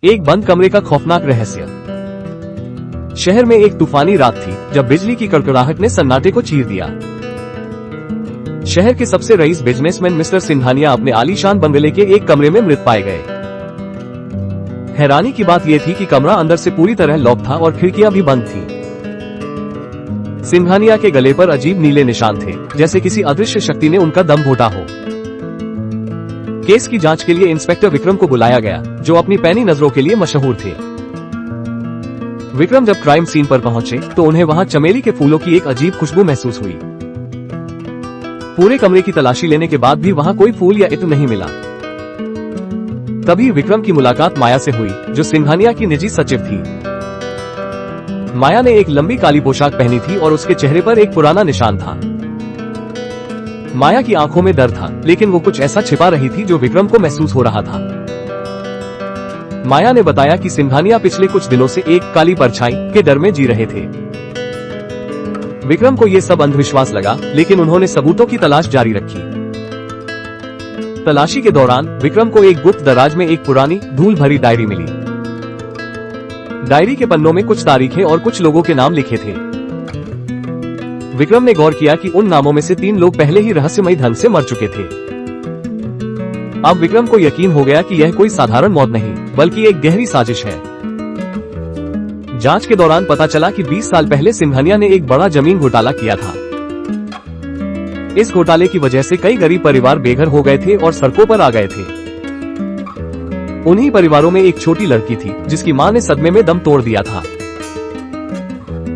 एक बंद कमरे का खौफनाक रहस्य। शहर में एक तूफानी रात थी जब बिजली की कड़कड़ाहट ने सन्नाटे को चीर दिया। शहर के सबसे रईस बिजनेसमैन मिस्टर सिंघानिया अपने आलीशान बंगले के एक कमरे में मृत पाए गए। हैरानी की बात यह थी कि कमरा अंदर से पूरी तरह लॉक था और खिड़कियां भी बंद थीं। सिंघानिया के गले पर अजीब नीले निशान थे, जैसे किसी अदृश्य शक्ति ने उनका दम घोटा हो। केस की जांच के लिए इंस्पेक्टर विक्रम को बुलाया गया, जो अपनी पैनी नजरों के लिए मशहूर थे। विक्रम जब क्राइम सीन पर पहुंचे तो उन्हें वहां चमेली के फूलों की एक अजीब खुशबू महसूस हुई। पूरे कमरे की तलाशी लेने के बाद भी वहां कोई फूल या इत्र नहीं मिला। तभी विक्रम की मुलाकात माया से हुई, जो सिंघानिया की निजी सचिव थी। माया ने एक लंबी काली पोशाक पहनी थी और उसके चेहरे पर एक पुराना निशान था। माया की आंखों में डर था, लेकिन वो कुछ ऐसा छिपा रही थी जो विक्रम को महसूस हो रहा था। माया ने बताया कि सिंघानिया पिछले कुछ दिनों से एक काली परछाई के डर में जी रहे थे। विक्रम को ये सब अंधविश्वास लगा, लेकिन उन्होंने सबूतों की तलाश जारी रखी। तलाशी के दौरान विक्रम को एक गुप्त दराज में एक पुरानी धूल भरी डायरी मिली। डायरी के पन्नों में कुछ तारीखें और कुछ लोगों के नाम लिखे थे। विक्रम ने गौर किया कि उन नामों में से 3 लोग पहले ही रहस्यमयी ढंग से मर चुके थे। अब विक्रम को यकीन हो गया कि यह कोई साधारण मौत नहीं, बल्कि एक गहरी साजिश है। जांच के दौरान पता चला कि 20 साल पहले सिंघानिया ने एक बड़ा जमीन घोटाला किया था। इस घोटाले की वजह से कई गरीब परिवार बेघर हो गए थे और सड़कों पर आ गए थे। उन्हीं परिवारों में एक छोटी लड़की थी, जिसकी मां ने सदमे में दम तोड़ दिया था।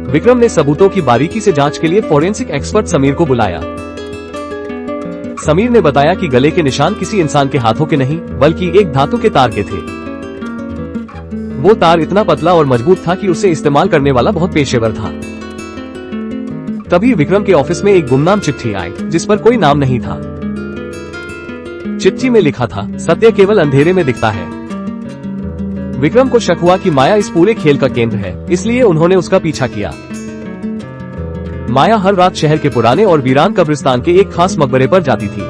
विक्रम ने सबूतों की बारीकी से जांच के लिए फोरेंसिक एक्सपर्ट समीर को बुलाया। समीर ने बताया कि गले के निशान किसी इंसान के हाथों के नहीं, बल्कि एक धातु के तार के थे। वो तार इतना पतला और मजबूत था कि उसे इस्तेमाल करने वाला बहुत पेशेवर था। तभी विक्रम के ऑफिस में एक गुमनाम चिट्ठी आई, जिस पर कोई नाम नहीं था। चिट्ठी में लिखा था, सत्य केवल अंधेरे में दिखता है। विक्रम को शक हुआ कि माया इस पूरे खेल का केंद्र है, इसलिए उन्होंने उसका पीछा किया। माया हर रात शहर के पुराने और वीरान कब्रिस्तान के एक खास मकबरे पर जाती थी।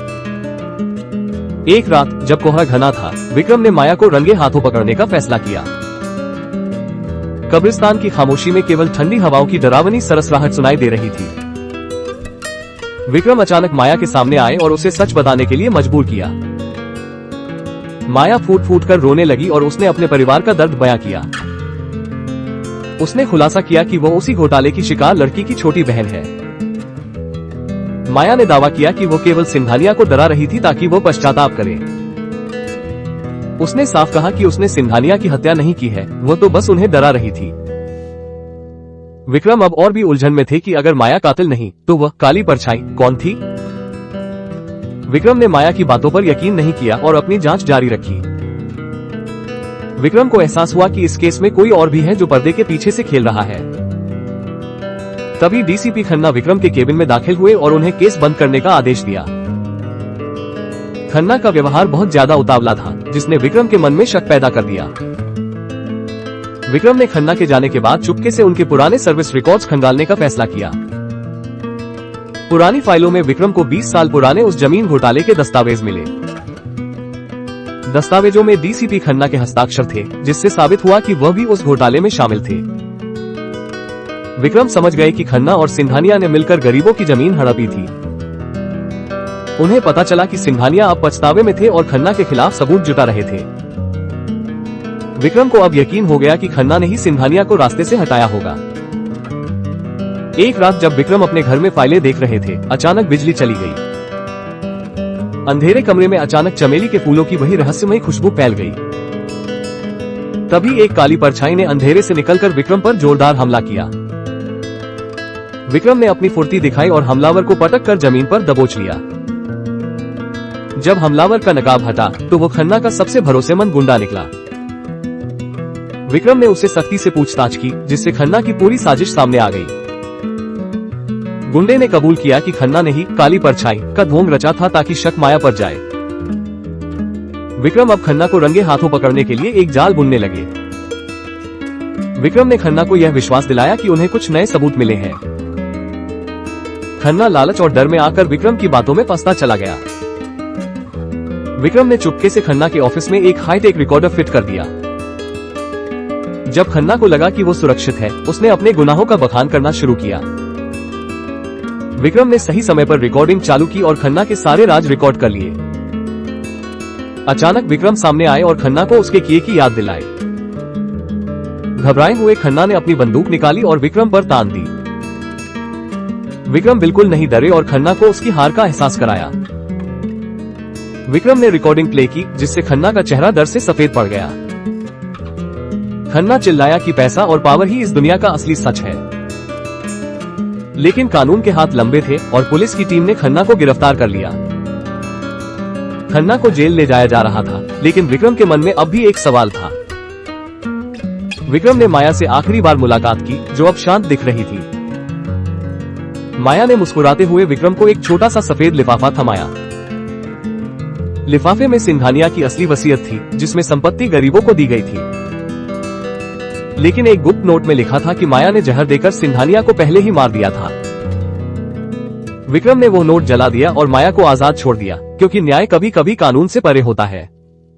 एक रात जब कोहरा घना था, विक्रम ने माया को रंगे हाथों पकड़ने का फैसला किया। कब्रिस्तान की खामोशी में केवल ठंडी हवाओं की डरावनी सरसराहट सुनाई दे रही थी। विक्रम अचानक माया के सामने आए और उसे सच बताने के लिए मजबूर किया। माया फूट फूट कर रोने लगी और उसने अपने परिवार का दर्द बयां किया। उसने खुलासा किया कि वो उसी घोटाले की शिकार लड़की की छोटी बहन है। माया ने दावा किया कि वो केवल सिंघानिया को डरा रही थी ताकि वो पश्चाताप करे। उसने साफ कहा कि उसने सिंघानिया की हत्या नहीं की है, वो तो बस उन्हें डरा रही थी। विक्रम अब और भी उलझन में थे कि अगर माया कातिल नहीं तो वह काली परछाई कौन थी। विक्रम ने माया की बातों पर यकीन नहीं किया और अपनी जांच जारी रखी। विक्रम को एहसास हुआ कि इस केस में कोई और भी है जो पर्दे के पीछे से खेल रहा है। तभी डीसीपी खन्ना विक्रम के केबिन में दाखिल हुए और उन्हें केस बंद करने का आदेश दिया। खन्ना का व्यवहार बहुत ज्यादा उतावला था, जिसने विक्रम के मन में शक पैदा कर दिया। विक्रम ने खन्ना के जाने के बाद चुपके से उनके पुराने सर्विस रिकॉर्ड्स खंगालने का फैसला किया। पुरानी फाइलों में विक्रम को 20 साल पुराने उस जमीन घोटाले के दस्तावेज मिले। दस्तावेजों में डीसीपी खन्ना के हस्ताक्षर थे, जिससे साबित हुआ कि वह भी उस घोटाले में शामिल थे। विक्रम समझ गए कि खन्ना और सिंघानिया ने मिलकर गरीबों की जमीन हड़पी थी। उन्हें पता चला कि सिंघानिया अब पछतावे में थे और खन्ना के खिलाफ सबूत जुटा रहे थे। विक्रम को अब यकीन हो गया कि खन्ना ने ही सिंघानिया को रास्ते से हटाया होगा। एक रात जब विक्रम अपने घर में फाइलें देख रहे थे, अचानक बिजली चली गई। अंधेरे कमरे में अचानक चमेली के फूलों की वही रहस्यमयी खुशबू फैल गई। तभी एक काली परछाई ने अंधेरे से निकलकर विक्रम पर जोरदार हमला किया। विक्रम ने अपनी फुर्ती दिखाई और हमलावर को पटक कर जमीन पर दबोच लिया। जब हमलावर का नकाब हटा तो वो खन्ना का सबसे भरोसेमंद गुंडा निकला। विक्रम ने उससे सख्ती से पूछताछ की, जिससे खन्ना की पूरी साजिश सामने आ गई। गुंडे ने कबूल किया कि खन्ना ने ही काली परछाई का ढोंग रचा था ताकि शक माया पर जाए। विक्रम अब खन्ना को रंगे हाथों पकड़ने के लिए एक जाल बुनने लगे। विक्रम ने खन्ना को यह विश्वास दिलाया कि उन्हें कुछ नए सबूत मिले हैं। खन्ना लालच और डर में आकर विक्रम की बातों में फंसता चला गया। विक्रम ने चुपके से खन्ना के ऑफिस में एक हाईटेक रिकॉर्डर फिट कर दिया। जब खन्ना को लगा कि वो सुरक्षित है, उसने अपने गुनाहों का बखान करना शुरू किया। विक्रम ने सही समय पर रिकॉर्डिंग चालू की और खन्ना के सारे राज रिकॉर्ड कर लिए। अचानक विक्रम सामने आए और खन्ना को उसके किए की याद दिलाए। घबराए हुए खन्ना ने अपनी बंदूक निकाली और विक्रम पर तान दी। विक्रम बिल्कुल नहीं डरे और खन्ना को उसकी हार का एहसास कराया। विक्रम ने रिकॉर्डिंग प्ले की, जिससे खन्ना का चेहरा डर से सफेद पड़ गया। खन्ना चिल्लाया कि पैसा और पावर ही इस दुनिया का असली सच है। लेकिन कानून के हाथ लंबे थे और पुलिस की टीम ने खन्ना को गिरफ्तार कर लिया। खन्ना को जेल ले जाया जा रहा था, लेकिन विक्रम के मन में अब भी एक सवाल था। विक्रम ने माया से आखिरी बार मुलाकात की, जो अब शांत दिख रही थी। माया ने मुस्कुराते हुए विक्रम को एक छोटा सा सफेद लिफाफा थमाया। लिफाफे में सिंघानिया की असली वसीयत थी, जिसमें संपत्ति गरीबों को दी गई थी। लेकिन एक गुप्त नोट में लिखा था कि माया ने जहर देकर सिंघानिया को पहले ही मार दिया था। विक्रम ने वो नोट जला दिया और माया को आजाद छोड़ दिया, क्योंकि न्याय कभी कभी कानून से परे होता है।